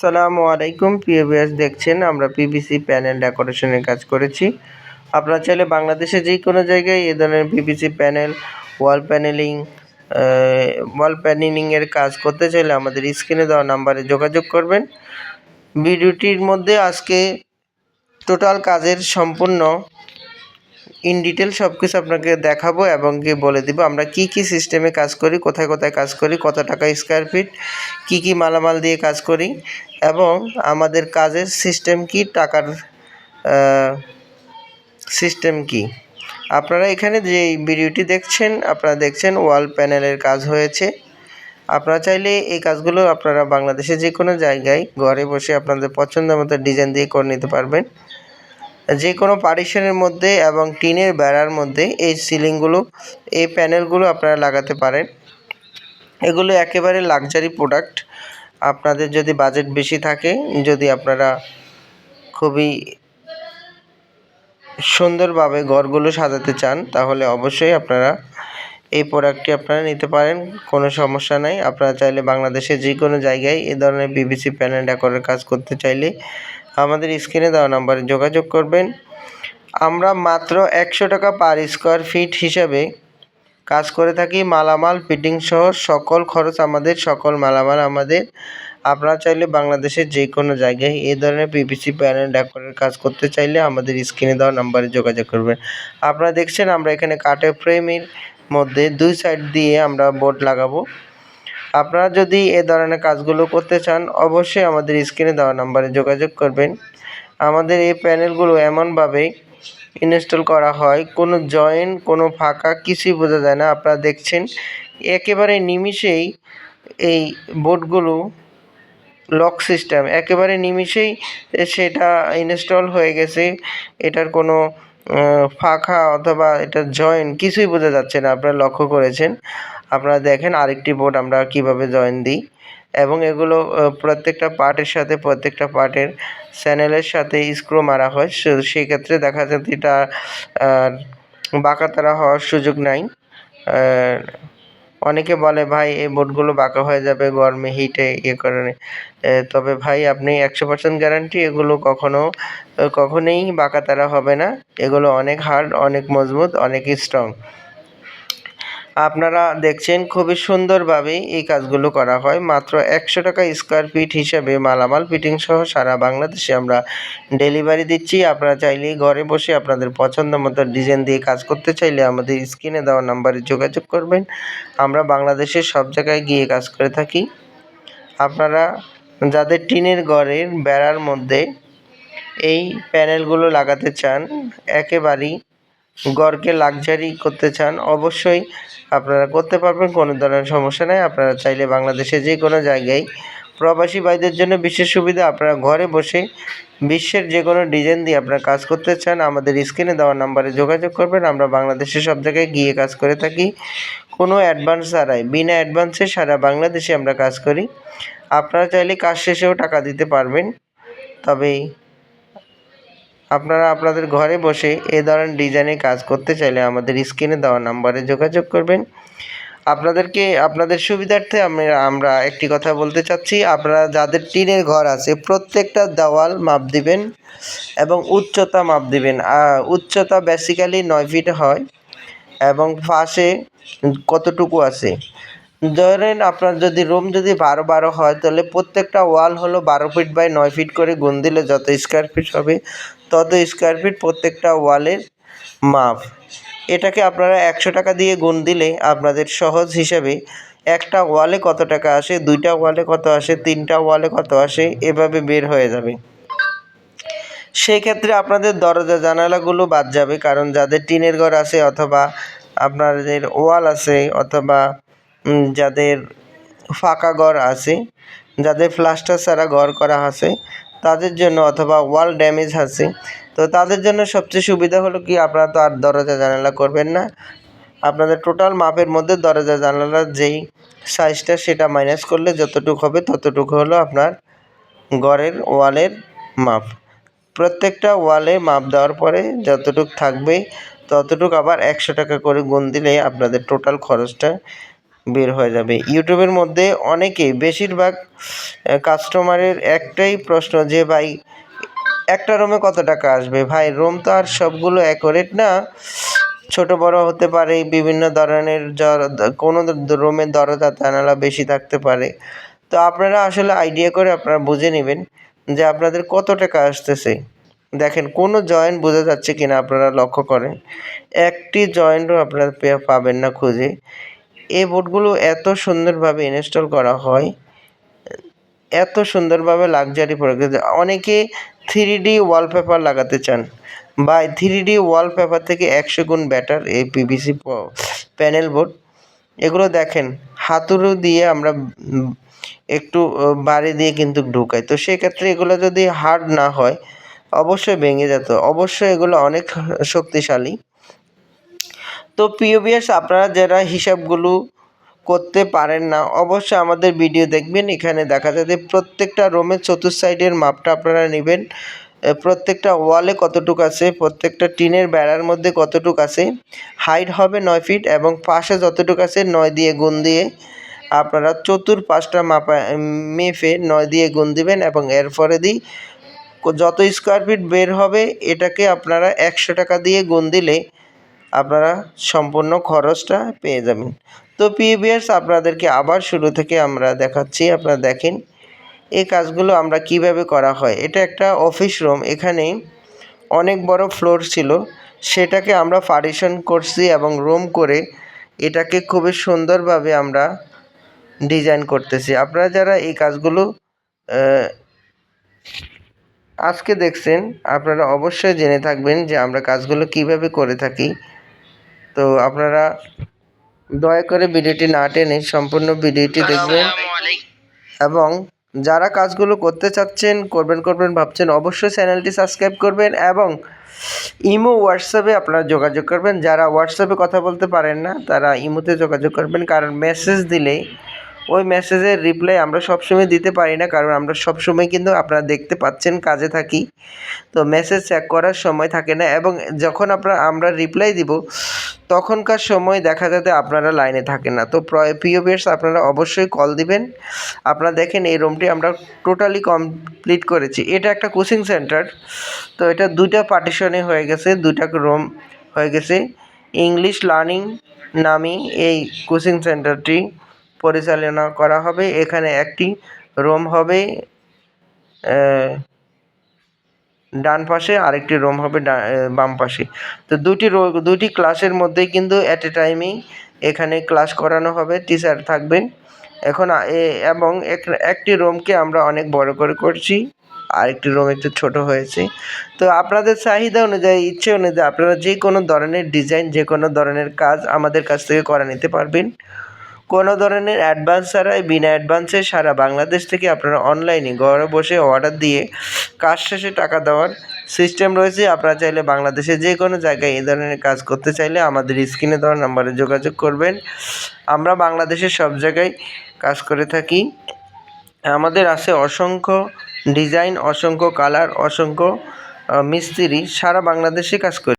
আসসালামু আলাইকুম প্রিয় ভিউয়ার্স, দেখছেন আমরা পিভিসি প্যানেল ডেকোরেশনের কাজ করেছি। আপনারা চাইলে বাংলাদেশে যে কোনো জায়গায় এ ধরনের পিভিসি প্যানেল, ওয়াল প্যানেলিং ওয়াল প্যানেলিংয়ের কাজ করতে চাইলে আমাদের স্ক্রিনে দেওয়া নাম্বারে যোগাযোগ করবেন। ভিডিওটির মধ্যে আজকে টোটাল কাজের সম্পূর্ণ ইন ডিটেল সব কিছু আপনাকে দেখাবো এবং কি বলে দিব আমরা কি সিস্টেমে কাজ করি, কোথায় কোথায় কাজ করি, কত টাকা স্কোয়ার ফিট, কি মালামাল দিয়ে কাজ করি এবং আমাদের কাজের সিস্টেম কি, টাকার সিস্টেম কি। আপনারা এখানে যে ভিডিওটি দেখছেন, আপনারা দেখছেন ওয়াল প্যানেলের কাজ হয়েছে। আপনারা চাইলে এই কাজগুলো আপনারা বাংলাদেশে যে কোনো জায়গায় ঘরে বসে আপনাদের পছন্দ মতো ডিজাইন দিয়ে করে নিতে পারবেন। যে কোনো পার্টিশনের মধ্যে এবং টিনের বেড়ার মধ্যে এই সিলিংগুলো, এই প্যানেলগুলো আপনারা লাগাতে পারেন। এগুলো একেবারে লাক্সারি প্রোডাক্ট। আপনাদের যদি বাজেট বেশি থাকে, যদি আপনারা খুবই সুন্দরভাবে ঘরগুলো সাজাতে চান, তাহলে অবশ্যই আপনারা এই প্রোডাক্টটি আপনারা নিতে পারেন, কোনো সমস্যা নাই। আপনারা চাইলে বাংলাদেশে যে কোনো জায়গায় এ ধরনের পিভিসি প্যানেল ডেকোরের কাজ করতে চাইলে আমাদের স্ক্রিনে দেওয়া নাম্বারে যোগাযোগ করবেন। আমরা মাত্র 100 টাকা পার স্কোয়ার ফিট হিসাবে কাজ করে থাকি। মালামাল ফিটিং সহ সকল খরচ আমাদের, সকল মালামাল আমাদের। আপনারা চাইলে বাংলাদেশের যে কোনো জায়গায় এই ধরনের পিভিসি প্যানেল ডেকোরের কাজ করতে চাইলে আমাদের স্ক্রিনে দেওয়া নাম্বারে যোগাযোগ করবেন। আপনারা দেখছেন আমরা এখানে কাঠের ফ্রেমের মধ্যে দুই সাইড দিয়ে আমরা বোর্ড লাগাবো। আপনারা যদি এ ধরনের কাজগুলো করতে চান, অবশ্যই আমাদের স্ক্রিনে দেওয়া নাম্বারে যোগাযোগ করবেন। আমাদের এই প্যানেলগুলো এমনভাবে ইনস্টল করা হয়, কোনো জয়েন্ট, কোনো ফাঁকা কিছুই বোঝা যায় না। আপনারা দেখছেন একেবারে নিমিষেই এই বোর্ডগুলো লক সিস্টেম, একেবারে নিমিষেই সেটা ইনস্টল হয়ে গেছে। এটার কোনো ফাঁকা অথবা এটার জয়েন্ট কিছুই বোঝা যাচ্ছে না। আপনারা লক্ষ্য করেছেন। আপনারা দেখেন আরেকটি বোর্ড আমরা কিভাবে জয়েন দিই এবং এগুলো প্রত্যেকটা পার্টের সাথে, প্রত্যেকটা পার্টের চ্যানেলের সাথে স্ক্রু মারা হয়। সেই ক্ষেত্রে দেখা যাচ্ছে এটা বাঁকাতারা হওয়ার সুযোগ নাই। অনেকে বলে ভাই এই বোর্ডগুলো বাঁকা হয়ে যাবে গরমে, হিটে কারণে। তবে ভাই আপনি 100% গ্যারান্টি, এগুলো কখনোই বাঁকাতারা হবে না। এগুলো অনেক হার্ড, অনেক মজবুত, অনেক স্ট্রং। আপনারা দেখছেন খুবই সুন্দরভাবে এই কাজগুলো করা হয়। মাত্র 100 টাকা স্কোয়ার ফিট হিসাবে মালামাল ফিটিং সহ সারা বাংলাদেশে আমরা ডেলিভারি দিচ্ছি। আপনারা চাইলে ঘরে বসে আপনাদের পছন্দ মতো ডিজাইন দিয়ে কাজ করতে চাইলে আমাদের স্ক্রিনে দেওয়া নাম্বারে যোগাযোগ করবেন। আমরা বাংলাদেশের সব জায়গায় গিয়ে কাজ করে থাকি। আপনারা যাদের টিনের ঘরের বেড়ার মধ্যে এই প্যানেলগুলো লাগাতে চান, একেবারেই ঘরকে লাক্সারি করতে চান, অবশ্যই আপনারা করতে পারবেন, কোনো ধরনের সমস্যা নেই। আপনারা চাইলে বাংলাদেশে যে কোনো জায়গায়, প্রবাসী ভাইদের জন্য বিশেষ সুবিধা, আপনারা ঘরে বসে বিশ্বের যে কোনো ডিজাইন দিয়ে আপনারা কাজ করতে চান, আমাদের স্ক্রিনে দেওয়া নাম্বারে যোগাযোগ করবেন। আমরা বাংলাদেশের সব জায়গায় গিয়ে কাজ করে থাকি, কোনো অ্যাডভান্স ছাড়াই, বিনা অ্যাডভান্সে সারা বাংলাদেশে আমরা কাজ করি। আপনারা চাইলে কাজ শেষেও টাকা দিতে পারবেন। তবে আপনারা আপনাদের ঘরে বসে এ ধরনের ডিজাইনে কাজ করতে চাইলে আমাদের স্ক্রিনে দেওয়া নাম্বারে যোগাযোগ করবেন। আপনাদের সুবিধার্থে আমরা একটি কথা বলতে চাচ্ছি, আপনারা যাদের টিনের ঘর আছে প্রত্যেকটা দেওয়াল মাপ দিবেন এবং উচ্চতা মাপ দিবেন। উচ্চতা বেসিক্যালি 9 ফিট হয় এবং পাশে কতটুকু আছে। ধরেন আপনার যদি রুম যদি 12 হয়, তাহলে প্রত্যেকটা ওয়াল হলো 12 ফিট বাই 9 ফিট করে গুণ দিলে যত স্কোয়ার ফিট হবে তত স্কোয়ার ফিট প্রত্যেকটা ওয়ালের মাপ। এটাকে আপনারা 100 টাকা দিয়ে গুণ দিলে আপনাদের সহজ হিসাবে একটা ওয়ালে কত টাকা আসে, 2টা ওয়ালে কত আসে, 3টা ওয়ালে কত আসে, এভাবে বের হয়ে যাবে। সেই ক্ষেত্রে আপনাদের দরজা জানালাগুলো বাদ যাবে, কারণ যাদের টিনের ঘর আছে অথবা আপনাদের ওয়াল আছে অথবা যাদের ফাঁকা ঘর আছে, যাদের প্লাস্টার ছাড়া ঘর করা আছে তাদের জন্য, অথবা ওয়াল ড্যামেজ আছে, তো তাদের জন্য সবচেয়ে সুবিধা হলো কি, আপনারা তো আর দরজা জানালা করবেন না। আপনাদের টোটাল মাপের মধ্যে দরজা জানালার যেই সাইজটা সেটা মাইনাস করলে যতটুকু হবে ততটুকু হলো আপনার ঘরের ওয়ালের মাপ। প্রত্যেকটা ওয়ালে মাপ দেওয়ার পরে যতটুকু থাকবে ততটুকু আবার 100 টাকা করে গুণ দিলে আপনাদের টোটাল খরচটা বের হয়ে যাবে। ইউটিউবের মধ্যে অনেকেই বেশিরভাগ কাস্টমারের একটাই প্রশ্ন যে ভাই একটা রুমে কত টাকা আসবে? ভাই রুম তো আর সবগুলো অ্যাকুরেট না, ছোট বড় হতে পারে, বিভিন্ন ধরনের কোনো রুমের দরজা জানালা বেশি থাকতে পারে। তো আপনারা আসলে আইডিয়া করে আপনারা বুঝে নেবেন যে আপনাদের কত টাকা আসতেছে। দেখেন কোনো জয়েন্ট বোঝা যাচ্ছে কিনা আপনারা লক্ষ্য করেন, একটি জয়েন্টও আপনারা পাবেন না খুঁজে। এই বোর্ডগুলো এত সুন্দরভাবে ইনস্টল করা হয়, এত সুন্দরভাবে লাক্সারি প্রোডাক্ট। অনেকে 3D ওয়ালপেপার লাগাতে চান, বা 3D ওয়ালপেপার থেকে 100 গুণ বেটার এই পিভিসি প্যানেল বোর্ড। এগুলো দেখেন হাতুড়ি দিয়ে আমরা একটু বাড়ি দিয়ে কিন্তু ঢুকাই, তো সেক্ষেত্রে এগুলো যদি হার্ড না হয় অবশ্যই ভেঙে যেত। অবশ্যই এগুলো অনেক শক্তিশালী। তো প্রিয় ভিউয়ার্স, আপনারা যারা হিসাবগুলো করতে পারেন না অবশ্যই আমাদের ভিডিও দেখবেন। এখানে দেখা যায় যে প্রত্যেকটা রুমের চতুর্থ সাইডের মাপটা আপনারা নেবেন, প্রত্যেকটা ওয়ালে কতটুকু আছে, প্রত্যেকটা টিনের বেড়ার মধ্যে কতটুকু আছে, হাইট হবে 9 ফিট এবং পাশে যতটুকু আছে 9 দিয়ে গুণ দিয়ে আপনারা চতুর্পাশটা মেপে 9 দিয়ে গুণ দিবেন এবং এরপরে যত স্কোয়ার ফিট বের হবে এটাকে আপনারা 100 টাকা দিয়ে গুণ দিলে আপনারা সম্পূর্ণ খরচটা পেয়ে যাবেন। তো প্রিয় ভিউয়ার্স, আপনাদেরকে আবার শুরু থেকে আমরা দেখাচ্ছি। আপনারা দেখেন এই কাজগুলো আমরা কিভাবে করা হয়। এটা একটা অফিস রুম, এখানে অনেক বড় ফ্লোর ছিল, সেটাকে আমরা পার্টিশন করছি এবং রুম করে এটাকে খুবই সুন্দরভাবে আমরা ডিজাইন করতেছি। আপনারা যারা এই কাজগুলো আজকে দেখছেন আপনারা অবশ্যই জেনে থাকবেন যে আমরা কাজগুলো কিভাবে করে থাকি। তো আপনারা দয়া করে ভিডিওটি না টেনে সম্পূর্ণ ভিডিওটি দেখবেন এবং যারা কাজগুলো করতে চাচ্ছেন করবেন ভাবছেন অবশ্যই চ্যানেলটি সাবস্ক্রাইব করবেন এবং ইমো হোয়াটসঅ্যাপে আপনারা যোগাযোগ করবেন। যারা হোয়াটসঅ্যাপে কথা বলতে পারেন না তারা ইমোতে যোগাযোগ করবেন, কারণ মেসেজ দিলে ওই মেসেজের রিপ্লাই আমরা সবসময় দিতে পারি না, কারণ আমরা সবসময় কিন্তু আপনারা দেখতে পাচ্ছেন কাজে থাকি, তো মেসেজ চেক করার সময় থাকে না এবং যখন আমরা রিপ্লাই দিব তখনকার সময় দেখা যাতে আপনারা লাইনে থাকেন না। তো প্রিয় ভিউয়ার্স, আপনারা অবশ্যই কল দিবেন। আপনারা দেখেন এই রুমটি আমরা টোটালি কমপ্লিট করেছি। এটা একটা কোচিং সেন্টার, তো এটা 2টা পার্টিশনে হয়ে গেছে, 2টা রুম হয়ে গেছে। ইংলিশ লার্নিং নামে এই কোচিং সেন্টারটি পরিচালনা করা হবে। এখানে একটি রুম হবে ডান পাশে, আরেকটি রুম হবে বাম পাশে। তো দুটি ক্লাসের মধ্যেই কিন্তু অ্যাট এ টাইমেই এখানে ক্লাস করানো হবে, টিচার থাকবেন। এখন এবং একটি রুমকে আমরা অনেক বড় করে করছি, আরেকটি রুম একটু ছোট হয়েছে। তো আপনাদের চাহিদা অনুযায়ী, ইচ্ছে অনুযায়ী আপনারা যে কোনো ধরনের ডিজাইন, যে কোনো ধরনের কাজ আমাদের কাছ থেকে করে নিতে পারবেন। কোনো ধরনের অ্যাডভান্স ছাড়াই, বিনা অ্যাডভান্সে সারা বাংলাদেশ থেকে আপনারা অনলাইনে ঘরে বসে অর্ডার দিয়ে কাজ শেষে টাকা দেওয়ার সিস্টেম রয়েছে। আপনারা চাইলে বাংলাদেশে যে কোনো জায়গায় এই ধরনের কাজ করতে চাইলে আমাদের স্ক্রিনে দেওয়া নাম্বারে যোগাযোগ করবেন। আমরা বাংলাদেশের সব জায়গায় কাজ করে থাকি। আমাদের আছে অসংখ্য ডিজাইন, অসংখ্য কালার, অসংখ্য মিস্ত্রি সারা বাংলাদেশে কাজ করে।